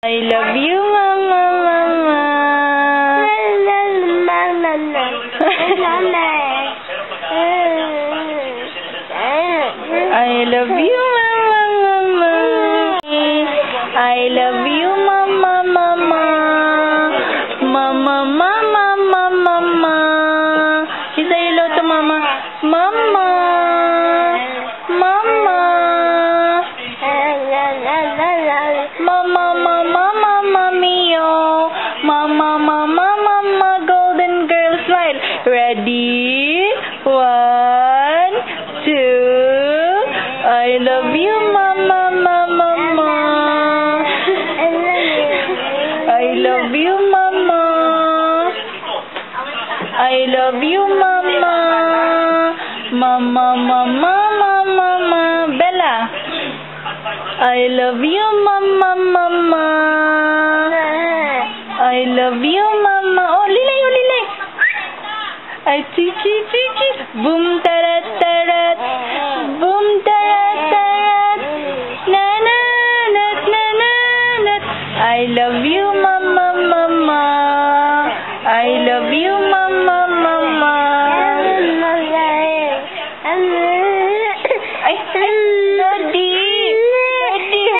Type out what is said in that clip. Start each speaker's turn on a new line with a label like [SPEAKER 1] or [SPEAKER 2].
[SPEAKER 1] I love you, Mama, Mama. I love you, Mama, Mama. I love you, Mama, Mama. Mama, Mama, Mama, Mama. Say hello to Mama. Mama. Mama. Mama, Mama, Mama Mio. Mama, Mama, Mama Golden Girl Smile. Ready? 1, 2. I love you, Mama, Mama, Mama. I love you, Mama. I love you, Mama. Mama, Mama, Mama, Mama. Bella. I love you, Mama, Mama. I love you, Mama. Oh, Lilay, oh, Lilay. Ay, chichi, chichi. Boom, tarat, tarat. Boom, tarat, tarat. Na, na, nat, na, na, nat. I love you.